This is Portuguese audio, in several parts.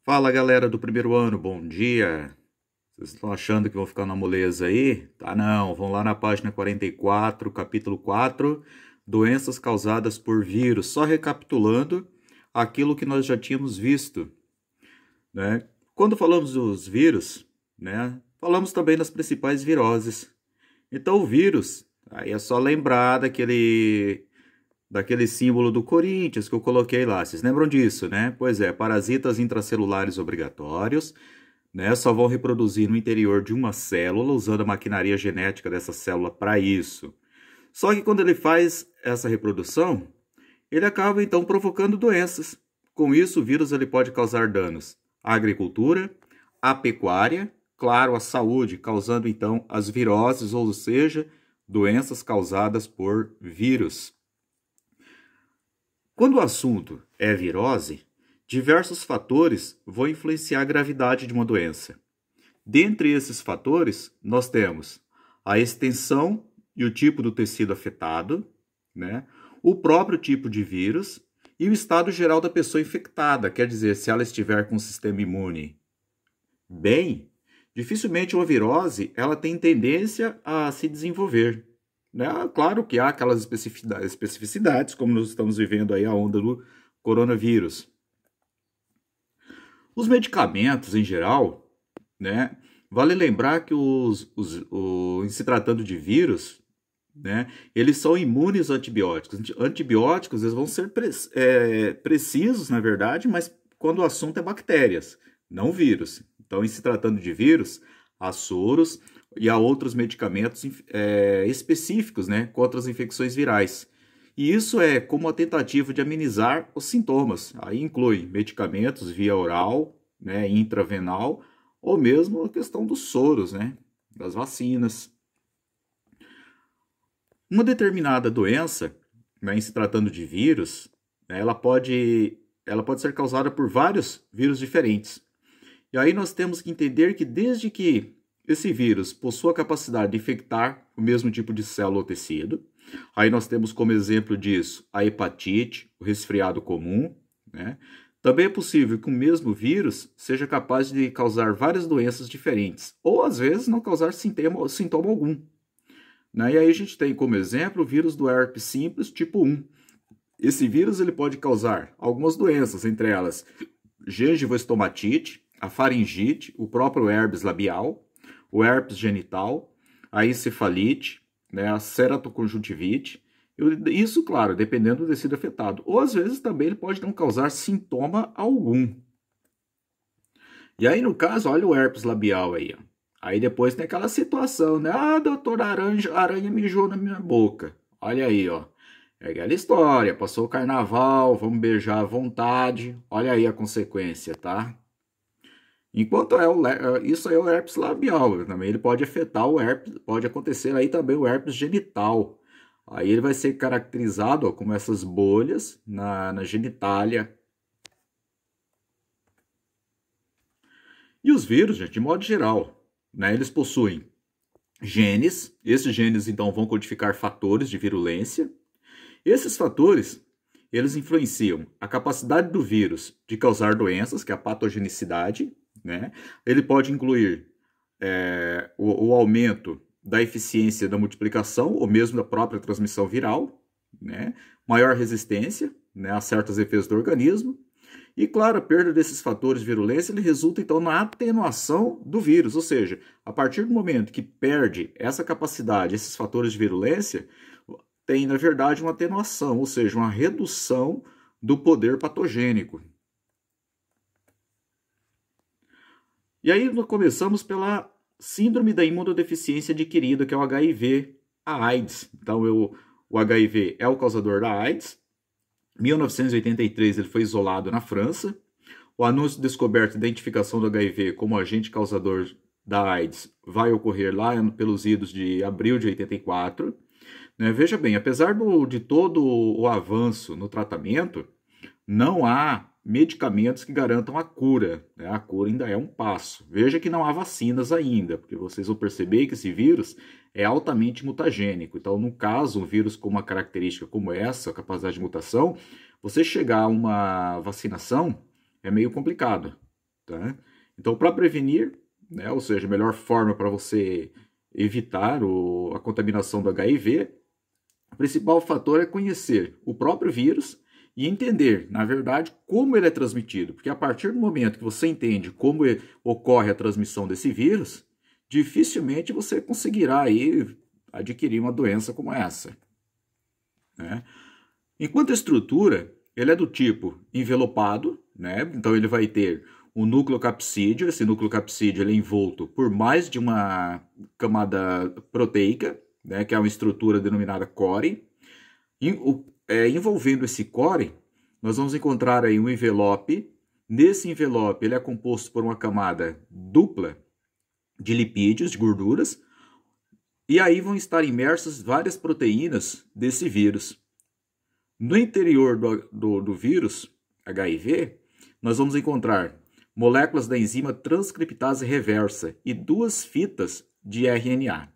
Fala galera do primeiro ano, bom dia! Vocês estão achando que vão ficar na moleza aí? Tá não, vão lá na página 44, capítulo 4, doenças causadas por vírus. Só recapitulando aquilo que nós já tínhamos visto, né? Quando falamos dos vírus, né, falamos também das principais viroses. Então o vírus, aí é só lembrar daquele símbolo do Corinthians que eu coloquei lá. Vocês lembram disso, né? Pois é, parasitas intracelulares obrigatórios, né? Só vão reproduzir no interior de uma célula, usando a maquinaria genética dessa célula para isso. Só que quando ele faz essa reprodução, ele acaba então provocando doenças. Com isso, o vírus ele pode causar danos à agricultura, à pecuária, claro, à saúde, causando então as viroses, ou seja, doenças causadas por vírus. Quando o assunto é virose, diversos fatores vão influenciar a gravidade de uma doença. Dentre esses fatores, nós temos a extensão e o tipo do tecido afetado, né? O próprio tipo de vírus e o estado geral da pessoa infectada, quer dizer, se ela estiver com o sistema imune bem, dificilmente uma virose ela tem tendência a se desenvolver. Né? Claro que há aquelas especificidades, como nós estamos vivendo aí a onda do coronavírus. Os medicamentos, em geral, né? Vale lembrar que em se tratando de vírus, né, eles são imunes a antibióticos. Antibióticos eles vão ser precisos, na verdade, mas quando o assunto é bactérias, não vírus. Então, em se tratando de vírus, há soros e há outros medicamentos específicos, né, contra as infecções virais. E isso é como a tentativa de amenizar os sintomas. Aí inclui medicamentos via oral, né, intravenal, ou mesmo a questão dos soros, né, das vacinas. Uma determinada doença, né, em se tratando de vírus, né, ela pode ser causada por vários vírus diferentes. E aí nós temos que entender que desde que esse vírus possua a capacidade de infectar o mesmo tipo de célula ou tecido, aí nós temos como exemplo disso a hepatite, o resfriado comum, né? Também é possível que o mesmo vírus seja capaz de causar várias doenças diferentes, ou às vezes não causar sintoma algum. Né? E aí a gente tem como exemplo o vírus do herpes simples tipo 1. Esse vírus ele pode causar algumas doenças, entre elas gengivoestomatite, a faringite, o próprio herpes labial, o herpes genital, a encefalite, né, a ceratoconjuntivite. Isso, claro, dependendo do tecido afetado. Ou às vezes também ele pode não causar sintoma algum. E aí, no caso, olha o herpes labial aí, ó. Aí depois tem aquela situação, né? Ah, doutor Aranha mijou na minha boca. Olha aí, ó. É aquela história, passou o carnaval, vamos beijar à vontade. Olha aí a consequência, tá? Enquanto isso aí é o herpes labial, também ele pode afetar o herpes, pode acontecer aí também o herpes genital. Aí ele vai ser caracterizado ó, como essas bolhas na genitália. E os vírus, gente, de modo geral, né, eles possuem genes. Esses genes, então, vão codificar fatores de virulência. Esses fatores, eles influenciam a capacidade do vírus de causar doenças, que é a patogenicidade, né? Ele pode incluir o aumento da eficiência da multiplicação, ou mesmo da própria transmissão viral, né? Maior resistência, né, a certas defesas do organismo. E, claro, a perda desses fatores de virulência ele resulta, então, na atenuação do vírus. Ou seja, a partir do momento que perde essa capacidade, esses fatores de virulência, tem, na verdade, uma atenuação, ou seja, uma redução do poder patogênico. E aí nós começamos pela síndrome da imunodeficiência adquirida, que é o HIV, a AIDS. Então, o HIV é o causador da AIDS. Em 1983 ele foi isolado na França. O anúncio de descoberta e identificação do HIV como agente causador da AIDS vai ocorrer lá pelos idos de abril de 84. Né? Veja bem, apesar de todo o avanço no tratamento, não há medicamentos que garantam a cura. Né? A cura ainda é um passo. Veja que não há vacinas ainda, porque vocês vão perceber que esse vírus é altamente mutagênico. Então, no caso, um vírus com uma característica como essa, capacidade de mutação, você chegar a uma vacinação é meio complicado. tá? Então, para prevenir, né, ou seja, a melhor forma para você evitar a contaminação do HIV, o principal fator é conhecer o próprio vírus e entender, na verdade, como ele é transmitido. Porque a partir do momento que você entende como ocorre a transmissão desse vírus, dificilmente você conseguirá aí adquirir uma doença como essa, né? Enquanto a estrutura, ele é do tipo envelopado, né? Então ele vai ter um núcleo capsídeo. Esse núcleo capsídeo ele é envolto por mais de uma camada proteica, né? Que é uma estrutura denominada core. Envolvendo esse core, nós vamos encontrar aí um envelope. Nesse envelope, ele é composto por uma camada dupla de lipídios, de gorduras, e aí vão estar imersas várias proteínas desse vírus. No interior do vírus HIV, nós vamos encontrar moléculas da enzima transcriptase reversa e 2 fitas de RNA.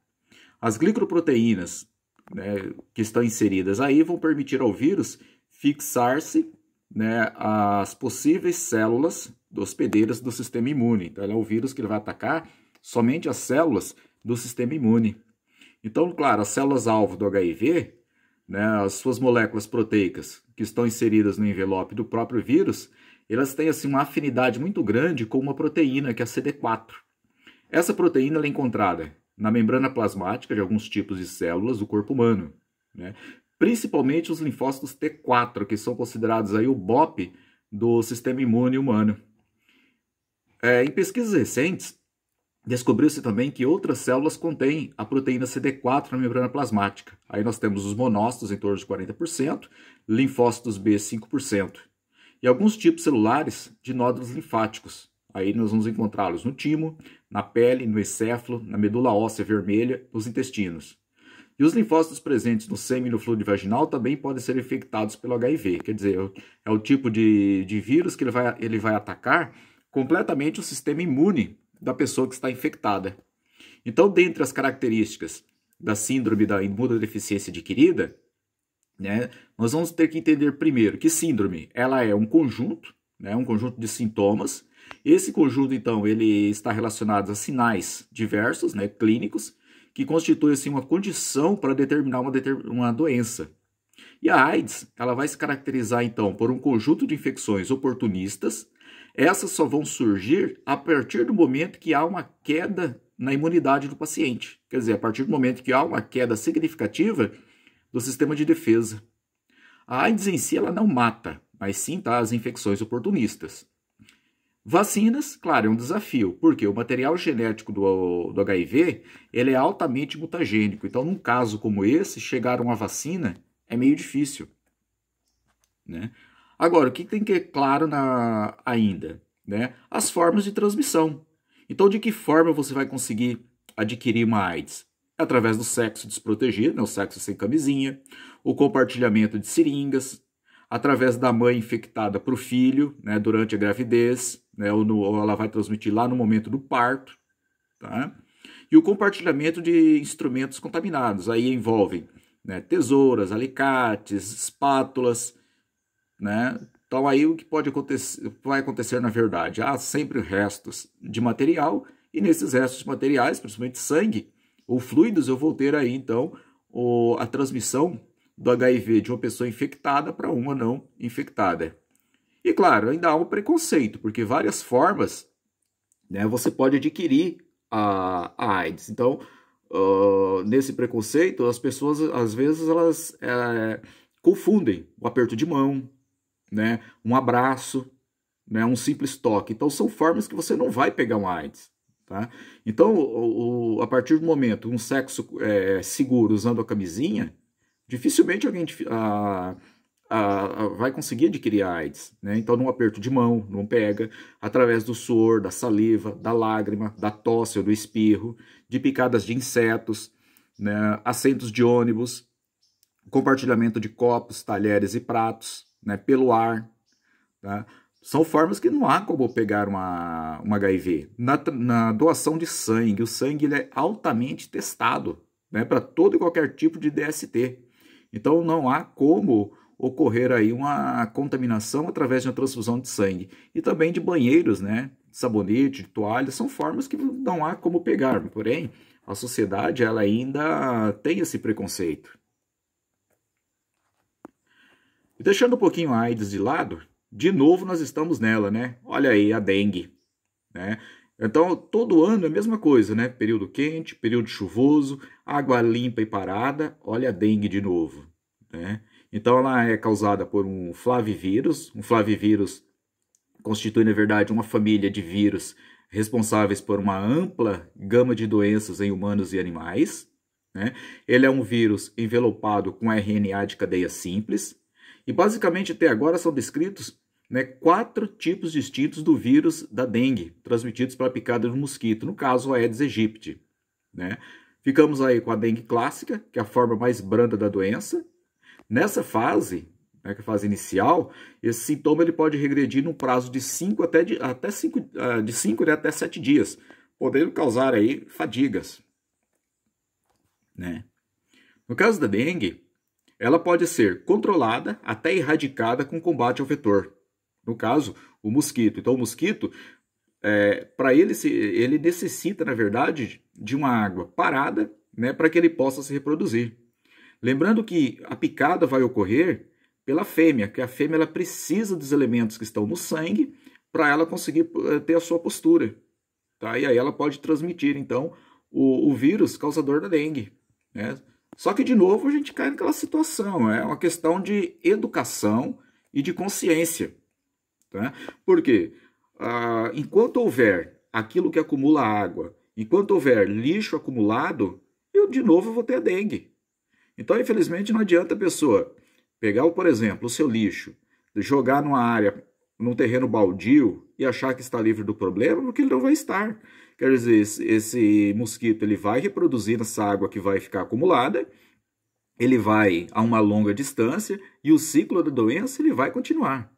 As glicoproteínas, né, que estão inseridas aí vão permitir ao vírus fixar-se, né, às possíveis células hospedeiras do sistema imune. Então, ele é o vírus que ele vai atacar somente as células do sistema imune. Então, claro, as células-alvo do HIV, né, as suas moléculas proteicas que estão inseridas no envelope do próprio vírus, elas têm assim, uma afinidade muito grande com uma proteína, que é a CD4. Essa proteína ela é encontrada na membrana plasmática de alguns tipos de células do corpo humano, né? Principalmente os linfócitos T4, que são considerados aí o BOP do sistema imune humano. Em pesquisas recentes, descobriu-se também que outras células contêm a proteína CD4 na membrana plasmática. Aí nós temos os monócitos em torno de 40%, linfócitos B 5%. E alguns tipos celulares de nódulos linfáticos. Aí nós vamos encontrá-los no timo, na pele, no encéfalo, na medula óssea vermelha, nos intestinos. E os linfócitos presentes no sêmen e no fluido vaginal também podem ser infectados pelo HIV. Quer dizer, é o tipo de vírus que ele vai atacar completamente o sistema imune da pessoa que está infectada. Então, dentre as características da síndrome da imunodeficiência adquirida, né, nós vamos ter que entender primeiro que síndrome ela é um conjunto, né, um conjunto de sintomas. Esse conjunto, então, ele está relacionado a sinais diversos, né, clínicos, que constituem assim, uma condição para determinar uma doença. E a AIDS ela vai se caracterizar, então, por um conjunto de infecções oportunistas. Essas só vão surgir a partir do momento que há uma queda na imunidade do paciente. Quer dizer, a partir do momento que há uma queda significativa do sistema de defesa. A AIDS em si ela não mata, mas sim tá, as infecções oportunistas. Vacinas, claro, é um desafio, porque o material genético do HIV ele é altamente mutagênico. Então, num caso como esse, chegar a uma vacina é meio difícil, né? Agora, o que tem que ter claro ainda? Né? As formas de transmissão. Então, de que forma você vai conseguir adquirir uma AIDS? Através do sexo desprotegido, né? O sexo sem camisinha, o compartilhamento de seringas, através da mãe infectada para o filho, né, durante a gravidez, né, ou ela vai transmitir lá no momento do parto, tá? E o compartilhamento de instrumentos contaminados, aí envolvem, né, tesouras, alicates, espátulas, né? Então aí o que vai acontecer na verdade? Há sempre restos de material, e nesses restos de materiais, principalmente sangue ou fluidos, eu vou ter aí então a transmissão do HIV de uma pessoa infectada para uma não infectada. E claro, ainda há um preconceito, porque várias formas, né, você pode adquirir a AIDS. Então, nesse preconceito, as pessoas, às vezes, elas confundem o aperto de mão, né, um abraço, né, um simples toque. Então, são formas que você não vai pegar um AIDS. Tá? Então, a partir do momento, um sexo seguro usando a camisinha, dificilmente alguém vai conseguir adquirir a AIDS, né? Então, num aperto de mão, não pega, através do suor, da saliva, da lágrima, da tosse ou do espirro, de picadas de insetos, né? Assentos de ônibus, compartilhamento de copos, talheres e pratos, né? Pelo ar, tá? São formas que não há como pegar um HIV. Na doação de sangue, o sangue ele é altamente testado, né? Para todo e qualquer tipo de DST. Então não há como ocorrer aí uma contaminação através de uma transfusão de sangue. E também de banheiros, né, sabonete, de toalha, são formas que não há como pegar, porém, a sociedade ela ainda tem esse preconceito. E deixando um pouquinho a AIDS de lado, de novo nós estamos nela, né? Olha aí a dengue, né? Então, todo ano é a mesma coisa, né? Período quente, período chuvoso, água limpa e parada, olha a dengue de novo, né? Então, ela é causada por um flavivírus. Um flavivírus constitui, na verdade, uma família de vírus responsáveis por uma ampla gama de doenças em humanos e animais, né? Ele é um vírus envelopado com RNA de cadeia simples. E, basicamente, até agora são descritos, né, 4 tipos distintos do vírus da dengue, transmitidos pela picada do mosquito, no caso, a Aedes aegypti, né? Ficamos aí com a dengue clássica, que é a forma mais branda da doença. Nessa fase, né, que é a fase inicial, esse sintoma ele pode regredir num prazo de 5 até 7 dias, podendo causar aí fadigas, né? No caso da dengue, ela pode ser controlada até erradicada com combate ao vetor. No caso, o mosquito. Então, o mosquito, para ele necessita, na verdade, de uma água parada, né, para que ele possa se reproduzir. Lembrando que a picada vai ocorrer pela fêmea, que a fêmea ela precisa dos elementos que estão no sangue para ela conseguir ter a sua postura. Tá? E aí ela pode transmitir, então, o vírus causador da dengue, né? Só que, de novo, a gente cai naquela situação. É uma questão de educação e de consciência. Tá? Porque enquanto houver aquilo que acumula água, enquanto houver lixo acumulado, eu de novo vou ter a dengue. Então, infelizmente, não adianta a pessoa pegar, por exemplo, o seu lixo, jogar numa área, num terreno baldio e achar que está livre do problema, porque ele não vai estar. Quer dizer, esse mosquito ele vai reproduzir nessa água que vai ficar acumulada, ele vai a uma longa distância e o ciclo da doença ele vai continuar.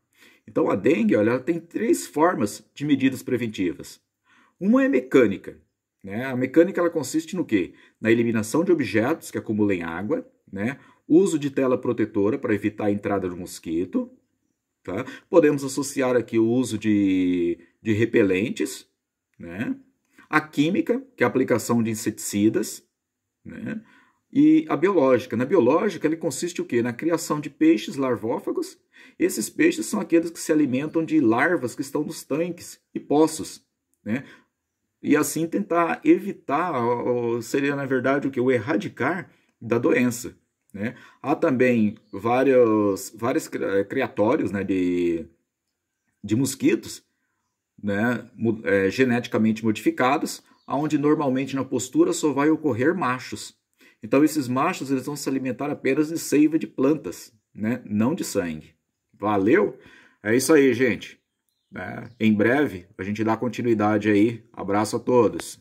Então, a dengue, olha, ela tem 3 formas de medidas preventivas. Uma é mecânica, né? A mecânica ela consiste no quê? Na eliminação de objetos que acumulem água, né? Uso de tela protetora para evitar a entrada do mosquito. Tá? Podemos associar aqui o uso de repelentes, né? A química, que é a aplicação de inseticidas, né? E a biológica. Na biológica, ele consiste o quê? Na criação de peixes larvófagos. Esses peixes são aqueles que se alimentam de larvas que estão nos tanques e poços, né? E assim tentar evitar, seria na verdade o que? O erradicar da doença, né? Há também vários criatórios, né, de mosquitos, né, geneticamente modificados, onde normalmente na postura só vai ocorrer machos. Então esses machos eles vão se alimentar apenas de seiva de plantas, né, não de sangue. Valeu? É isso aí, gente. Em breve a gente dá continuidade aí. Abraço a todos.